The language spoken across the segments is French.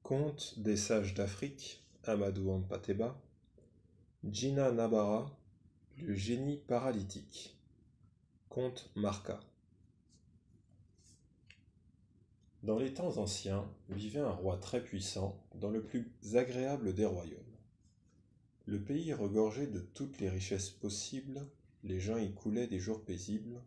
Conte des sages d'Afrique, Amadou Hampâté-Bâ, Djina Nabara, le génie paralytique. Conte Marca. Dans les temps anciens, vivait un roi très puissant dans le plus agréable des royaumes. Le pays regorgeait de toutes les richesses possibles, les gens y coulaient des jours paisibles.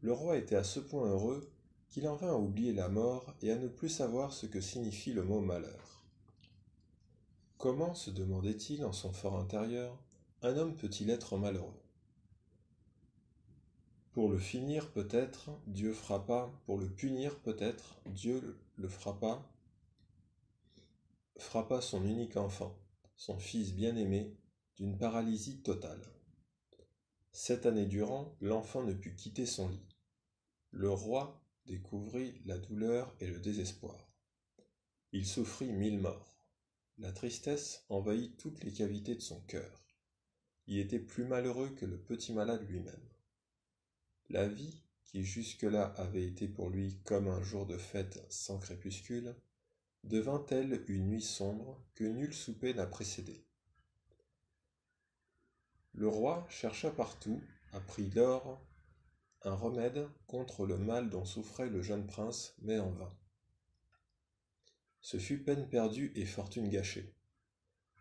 Le roi était à ce point heureux qu'il en vint à oublier la mort et à ne plus savoir ce que signifie le mot malheur. Comment, se demandait-il en son fort intérieur, un homme peut-il être malheureux? Pour le finir peut-être, Dieu frappa, pour le punir peut-être, Dieu le frappa son unique enfant, son fils bien-aimé, d'une paralysie totale. 7 années durant, l'enfant ne put quitter son lit. Le roi découvrit la douleur et le désespoir. Il souffrit 1000 morts. La tristesse envahit toutes les cavités de son cœur. Il était plus malheureux que le petit malade lui-même. La vie, qui jusque-là avait été pour lui comme un jour de fête sans crépuscule, devint-elle une nuit sombre que nul souper n'a précédée. Le roi chercha partout, apprit l'or, un remède contre le mal dont souffrait le jeune prince, mais en vain. Ce fut peine perdue et fortune gâchée.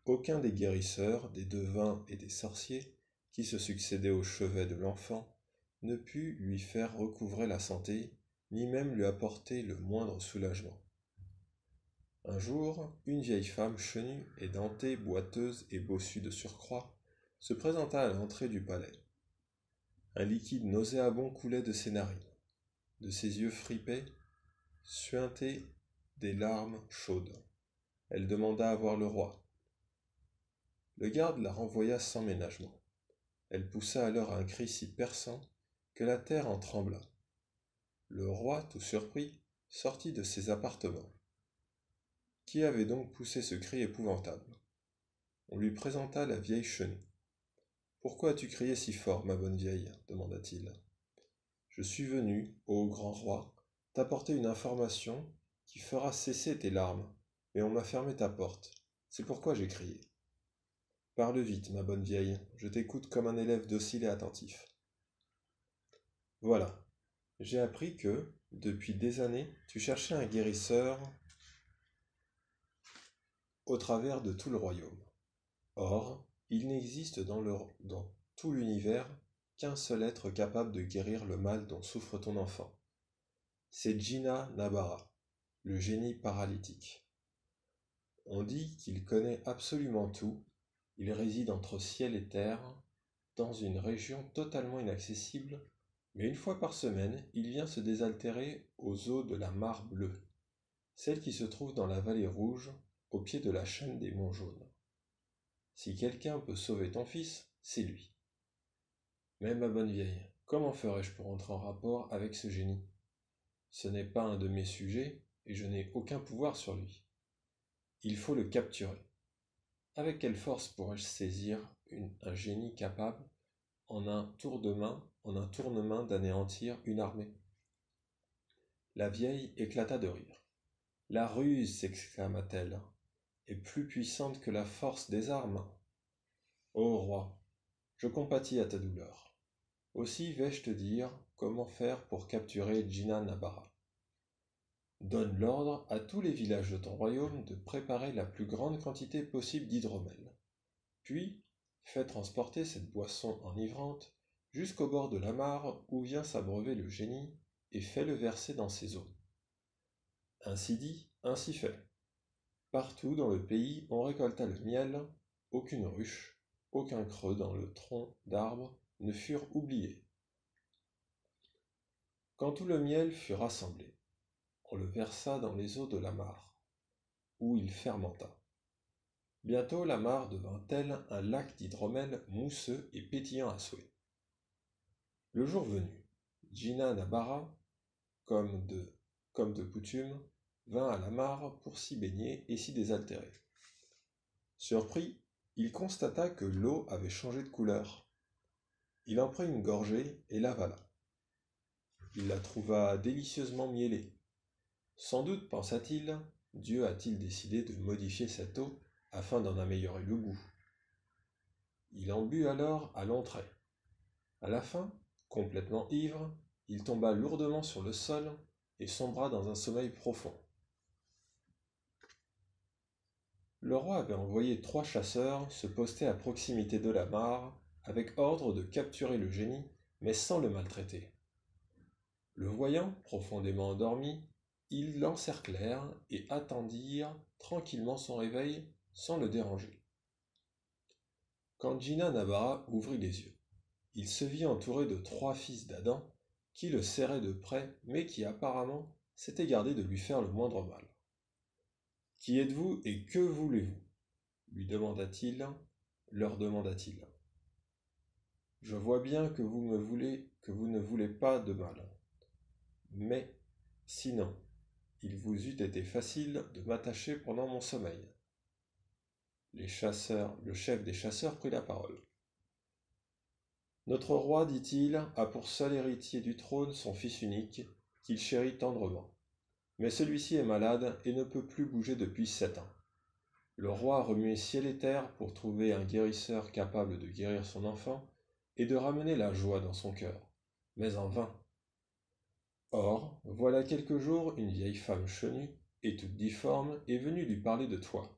Aucun des guérisseurs, des devins et des sorciers, qui se succédaient au chevet de l'enfant, ne put lui faire recouvrer la santé, ni même lui apporter le moindre soulagement. Un jour, une vieille femme chenue, édentée, boiteuse et bossue de surcroît, se présenta à l'entrée du palais. Un liquide nauséabond coulait de ses narines. De ses yeux fripés suintaient des larmes chaudes. Elle demanda à voir le roi. Le garde la renvoya sans ménagement. Elle poussa alors un cri si perçant que la terre en trembla. Le roi, tout surpris, sortit de ses appartements. Qui avait donc poussé ce cri épouvantable? On lui présenta la vieille chenue. « Pourquoi as-tu crié si fort, ma bonne vieille ?» demanda-t-il. « Je suis venu, ô grand roi, t'apporter une information qui fera cesser tes larmes, mais on m'a fermé ta porte. C'est pourquoi j'ai crié. » « Parle vite, ma bonne vieille, je t'écoute comme un élève docile et attentif. » « Voilà, j'ai appris que, depuis des années, tu cherchais un guérisseur au travers de tout le royaume. Or, il n'existe dans tout l'univers qu'un seul être capable de guérir le mal dont souffre ton enfant. C'est Djina Nabara, le génie paralytique. On dit qu'il connaît absolument tout. Il réside entre ciel et terre, dans une région totalement inaccessible, mais une fois par semaine, il vient se désaltérer aux eaux de la mare bleue, celle qui se trouve dans la vallée rouge, au pied de la chaîne des monts jaunes. Si quelqu'un peut sauver ton fils, c'est lui. Mais ma bonne vieille, comment ferais-je pour entrer en rapport avec ce génie? Ce n'est pas un de mes sujets, et je n'ai aucun pouvoir sur lui. Il faut le capturer. Avec quelle force pourrais-je saisir un génie capable, en un tournement d'anéantir une armée? La vieille éclata de rire. La ruse, s'exclama-t-elle, est plus puissante que la force des armes. Ô roi, je compatis à ta douleur. Aussi vais-je te dire comment faire pour capturer Djina Nabara. Donne l'ordre à tous les villages de ton royaume de préparer la plus grande quantité possible d'hydromel. Puis, fais transporter cette boisson enivrante jusqu'au bord de la mare où vient s'abreuver le génie et fais-le verser dans ses eaux. Ainsi dit, ainsi fait. Partout dans le pays on récolta le miel, aucune ruche, aucun creux dans le tronc d'arbre ne furent oubliés. Quand tout le miel fut rassemblé, on le versa dans les eaux de la mare, où il fermenta. Bientôt la mare devint tel un lac d'hydromel mousseux et pétillant à souhait. Le jour venu, Djina Nabara, comme de coutume, vint à la mare pour s'y baigner et s'y désaltérer. Surpris, il constata que l'eau avait changé de couleur. Il en prit une gorgée et l'avala. Il la trouva délicieusement mielée. Sans doute, pensa-t-il, Dieu a-t-il décidé de modifier cette eau afin d'en améliorer le goût. Il en but alors à longs traits. À la fin, complètement ivre, il tomba lourdement sur le sol et sombra dans un sommeil profond. Le roi avait envoyé 3 chasseurs se poster à proximité de la mare avec ordre de capturer le génie, mais sans le maltraiter. Le voyant profondément endormi, ils l'encerclèrent et attendirent tranquillement son réveil sans le déranger. Quand Jinan Nabara ouvrit les yeux, il se vit entouré de 3 fils d'Adam qui le serraient de près mais qui apparemment s'étaient gardés de lui faire le moindre mal. « Qui êtes-vous et que voulez-vous » leur demanda-t-il. « Je vois bien que vous ne voulez pas de mal. Mais, sinon, il vous eût été facile de m'attacher pendant mon sommeil. » Le chef des chasseurs prit la parole. « Notre roi, dit-il, a pour seul héritier du trône son fils unique, qu'il chérit tendrement. Mais celui-ci est malade et ne peut plus bouger depuis 7 ans. Le roi a remué ciel et terre pour trouver un guérisseur capable de guérir son enfant et de ramener la joie dans son cœur, mais en vain. Or, voilà quelques jours, une vieille femme chenue et toute difforme est venue lui parler de toi.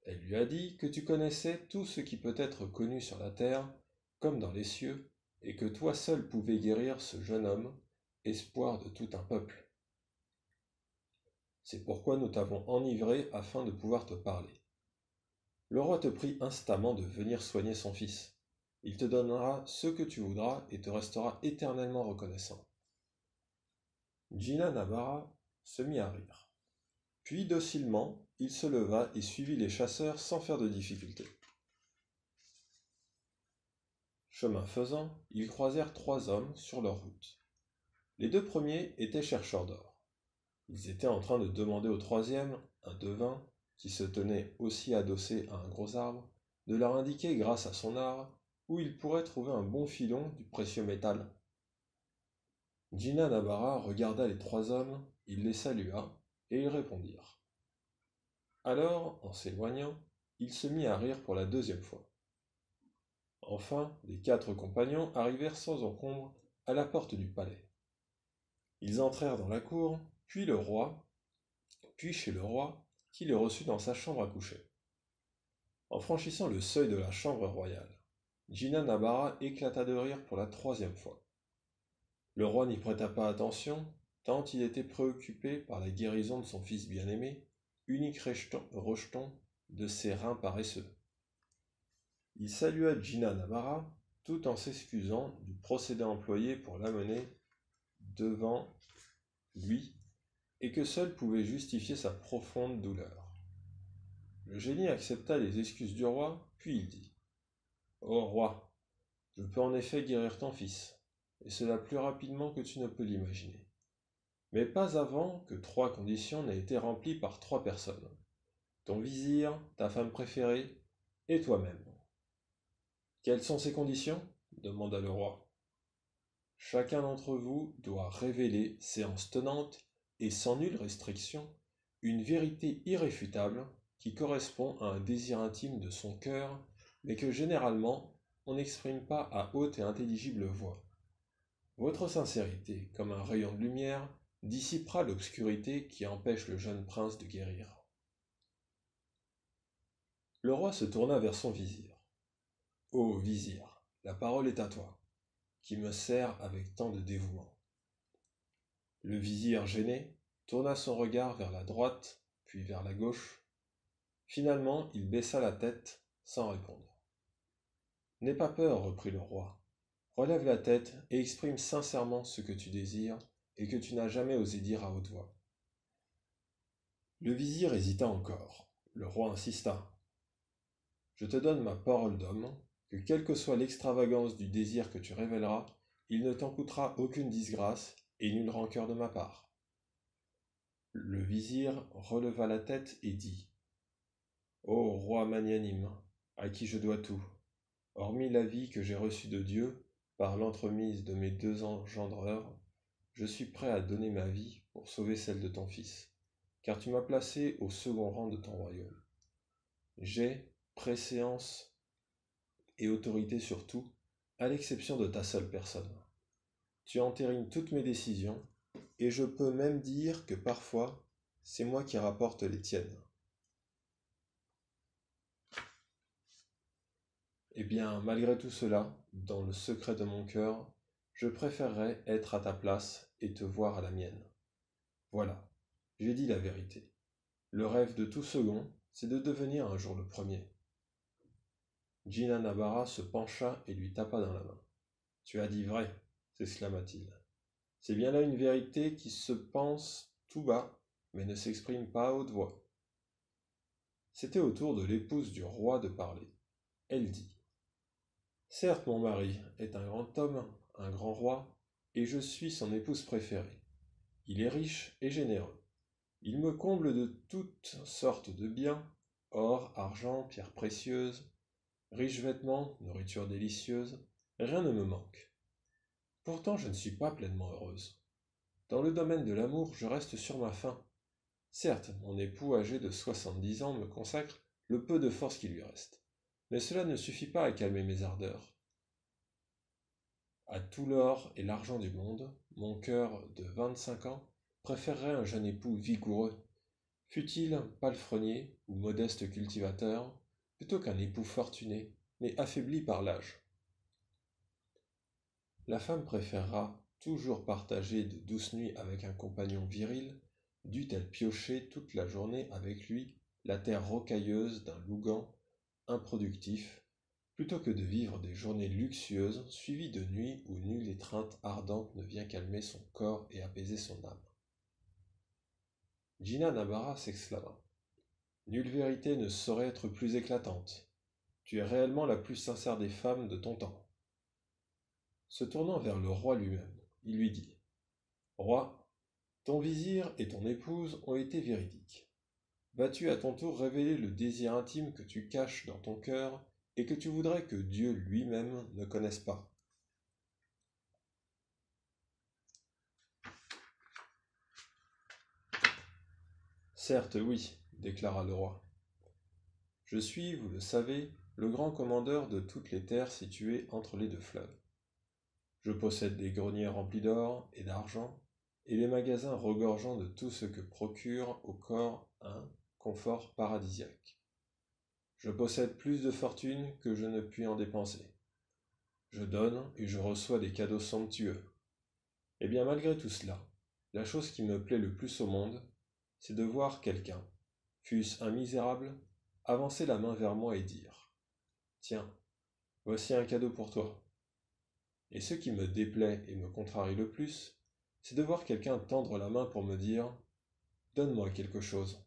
Elle lui a dit que tu connaissais tout ce qui peut être connu sur la terre, comme dans les cieux, et que toi seul pouvais guérir ce jeune homme, espoir de tout un peuple. C'est pourquoi nous t'avons enivré afin de pouvoir te parler. Le roi te prie instamment de venir soigner son fils. Il te donnera ce que tu voudras et te restera éternellement reconnaissant. » Jinan Nabara se mit à rire. Puis, docilement, il se leva et suivit les chasseurs sans faire de difficulté. Chemin faisant, ils croisèrent 3 hommes sur leur route. Les 2 premiers étaient chercheurs d'or. Ils étaient en train de demander au troisième, un devin, qui se tenait aussi adossé à un gros arbre, de leur indiquer, grâce à son art, où ils pourraient trouver un bon filon du précieux métal. Jinan Nabara regarda les 3 hommes, il les salua, et ils répondirent. Alors, en s'éloignant, il se mit à rire pour la 2e fois. Enfin, les 4 compagnons arrivèrent sans encombre à la porte du palais. Ils entrèrent dans la cour, puis chez le roi, qui les reçut dans sa chambre à coucher. En franchissant le seuil de la chambre royale, Jinan Nabara éclata de rire pour la 3e fois. Le roi n'y prêta pas attention, tant il était préoccupé par la guérison de son fils bien-aimé, unique rejeton de ses reins paresseux. Il salua Jinan Nabara tout en s'excusant du procédé employé pour l'amener devant lui et que seul pouvait justifier sa profonde douleur. Le génie accepta les excuses du roi, puis il dit « Ô roi, je peux en effet guérir ton fils, et cela plus rapidement que tu ne peux l'imaginer. Mais pas avant que 3 conditions n'aient été remplies par 3 personnes, ton vizir, ta femme préférée, et toi-même. » « Quelles sont ces conditions ?» demanda le roi. « Chacun d'entre vous doit révéler, séance tenante, et sans nulle restriction, une vérité irréfutable qui correspond à un désir intime de son cœur, mais que généralement on n'exprime pas à haute et intelligible voix. Votre sincérité, comme un rayon de lumière, dissipera l'obscurité qui empêche le jeune prince de guérir. » Le roi se tourna vers son vizir. « Ô vizir, la parole est à toi, qui me sers avec tant de dévouement. » Le vizir, gêné, tourna son regard vers la droite, puis vers la gauche. Finalement, il baissa la tête, sans répondre. « N'aie pas peur, reprit le roi. Relève la tête et exprime sincèrement ce que tu désires et que tu n'as jamais osé dire à haute voix. » Le vizir hésita encore. Le roi insista. « Je te donne ma parole d'homme, que quelle que soit l'extravagance du désir que tu révéleras, il ne t'en coûtera aucune disgrâce et nulle rancœur de ma part. » Le vizir releva la tête et dit « Ô roi magnanime, à qui je dois tout, hormis la vie que j'ai reçue de Dieu, par l'entremise de mes 2 engendreurs, je suis prêt à donner ma vie pour sauver celle de ton fils. car tu m'as placé au second rang de ton royaume. J'ai préséance et autorité sur tout, à l'exception de ta seule personne. Tu entérines toutes mes décisions, et je peux même dire que parfois, c'est moi qui rapporte les tiennes. Eh bien, malgré tout cela, dans le secret de mon cœur, je préférerais être à ta place et te voir à la mienne. Voilà, j'ai dit la vérité. Le rêve de tout second, c'est de devenir un jour le premier. Gina Navarra se pencha et lui tapa dans la main. « Tu as dit vrai, s'exclama-t-il. C'est bien là une vérité qui se pense tout bas, mais ne s'exprime pas à haute voix. C'était au tour de l'épouse du roi de parler. Elle dit « Certes, mon mari est un grand homme, un grand roi, et je suis son épouse préférée. Il est riche et généreux. Il me comble de toutes sortes de biens, or, argent, pierres précieuses, riches vêtements, nourriture délicieuse, rien ne me manque. Pourtant, je ne suis pas pleinement heureuse. Dans le domaine de l'amour, je reste sur ma faim. Certes, mon époux âgé de 70 ans me consacre le peu de force qui lui reste, mais cela ne suffit pas à calmer mes ardeurs. À tout l'or et l'argent du monde, mon cœur de 25 ans préférerait un jeune époux vigoureux, fût-il palefrenier ou modeste cultivateur, plutôt qu'un époux fortuné, mais affaibli par l'âge. La femme préférera toujours partager de douces nuits avec un compagnon viril, dût-elle piocher toute la journée avec lui la terre rocailleuse d'un lougan improductif, plutôt que de vivre des journées luxueuses suivies de nuits où nulle étreinte ardente ne vient calmer son corps et apaiser son âme. Gina Navarra s'exclama. Nulle vérité ne saurait être plus éclatante. Tu es réellement la plus sincère des femmes de ton temps. Se tournant vers le roi lui-même, il lui dit « Roi, ton vizir et ton épouse ont été véridiques. Vas-tu à ton tour révéler le désir intime que tu caches dans ton cœur et que tu voudrais que Dieu lui-même ne connaisse pas ?» Certes, oui, déclara le roi. Je suis, vous le savez, le grand commandeur de toutes les terres situées entre les deux fleuves. Je possède des greniers remplis d'or et d'argent, et les magasins regorgeant de tout ce que procure au corps un confort paradisiaque. Je possède plus de fortune que je ne puis en dépenser. Je donne et je reçois des cadeaux somptueux. Eh bien, malgré tout cela, la chose qui me plaît le plus au monde, c'est de voir quelqu'un, fût-ce un misérable, avancer la main vers moi et dire « Tiens, voici un cadeau pour toi. » Et ce qui me déplaît et me contrarie le plus, c'est de voir quelqu'un tendre la main pour me dire « Donne-moi quelque chose. »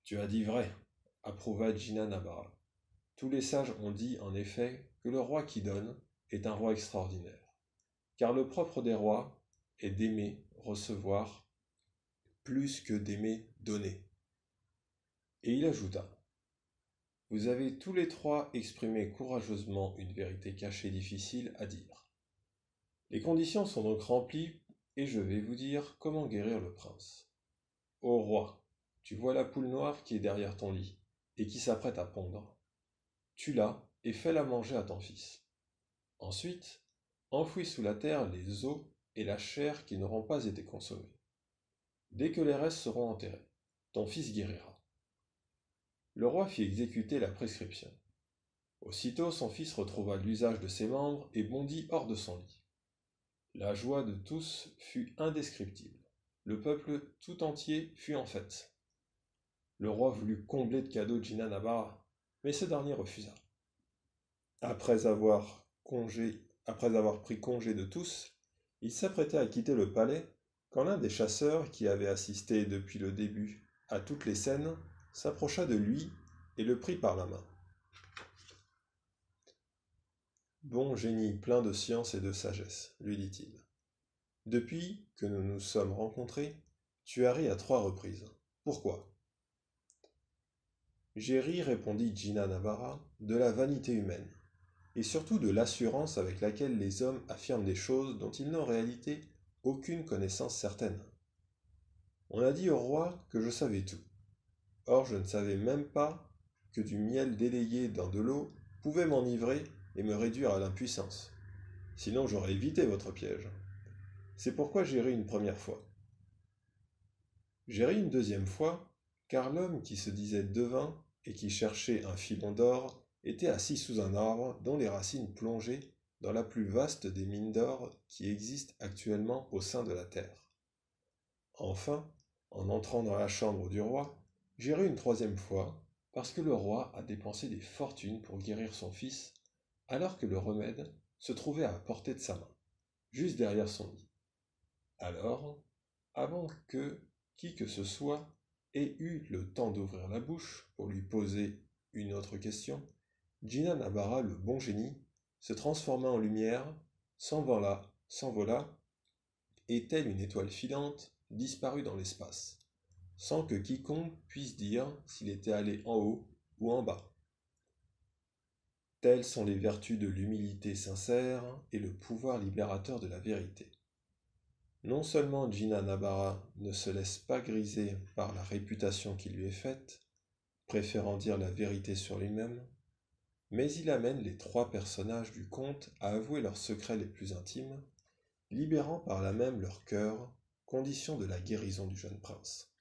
Tu as dit vrai, approuva Gina Navarra. Tous les sages ont dit en effet que le roi qui donne est un roi extraordinaire, car le propre des rois est d'aimer recevoir plus que d'aimer donner. Et il ajouta, vous avez tous les trois exprimé courageusement une vérité cachée difficile à dire. Les conditions sont donc remplies et je vais vous dire comment guérir le prince. Ô roi, tu vois la poule noire qui est derrière ton lit et qui s'apprête à pondre. Tue-la et fais-la manger à ton fils. Ensuite, enfouis sous la terre les os et la chair qui n'auront pas été consommés. Dès que les restes seront enterrés, ton fils guérira. Le roi fit exécuter la prescription. Aussitôt son fils retrouva l'usage de ses membres et bondit hors de son lit. La joie de tous fut indescriptible. Le peuple tout entier fut en fête. Le roi voulut combler de cadeaux Gina Navarra, mais ce dernier refusa. Après avoir pris congé de tous, il s'apprêtait à quitter le palais quand l'un des chasseurs, qui avait assisté depuis le début à toutes les scènes, s'approcha de lui et le prit par la main. « Bon génie plein de science et de sagesse, lui dit-il. Depuis que nous nous sommes rencontrés, tu as ri à 3 reprises. Pourquoi ? » J'ai ri, répondit Gina Navarra, de la vanité humaine, et surtout de l'assurance avec laquelle les hommes affirment des choses dont ils n'ont en réalité aucune connaissance certaine. On a dit au roi que je savais tout. Or, je ne savais même pas que du miel délayé dans de l'eau pouvait m'enivrer et me réduire à l'impuissance. Sinon, j'aurais évité votre piège. C'est pourquoi j'ai ri une première fois. J'ai ri une deuxième fois, car l'homme qui se disait devin et qui cherchait un filon d'or était assis sous un arbre dont les racines plongeaient dans la plus vaste des mines d'or qui existent actuellement au sein de la terre. Enfin, en entrant dans la chambre du roi, j'ai ri une troisième fois, parce que le roi a dépensé des fortunes pour guérir son fils, alors que le remède se trouvait à portée de sa main, juste derrière son lit. Alors, avant que qui que ce soit ait eu le temps d'ouvrir la bouche pour lui poser une autre question, Gina Nabara, le bon génie, se transforma en lumière, s'envola, et telle une étoile filante, disparut dans l'espace, sans que quiconque puisse dire s'il était allé en haut ou en bas. Telles sont les vertus de l'humilité sincère et le pouvoir libérateur de la vérité. Non seulement Gina Nabara ne se laisse pas griser par la réputation qui lui est faite, préférant dire la vérité sur lui-même, mais il amène les trois personnages du conte à avouer leurs secrets les plus intimes, libérant par là même leur cœur, condition de la guérison du jeune prince.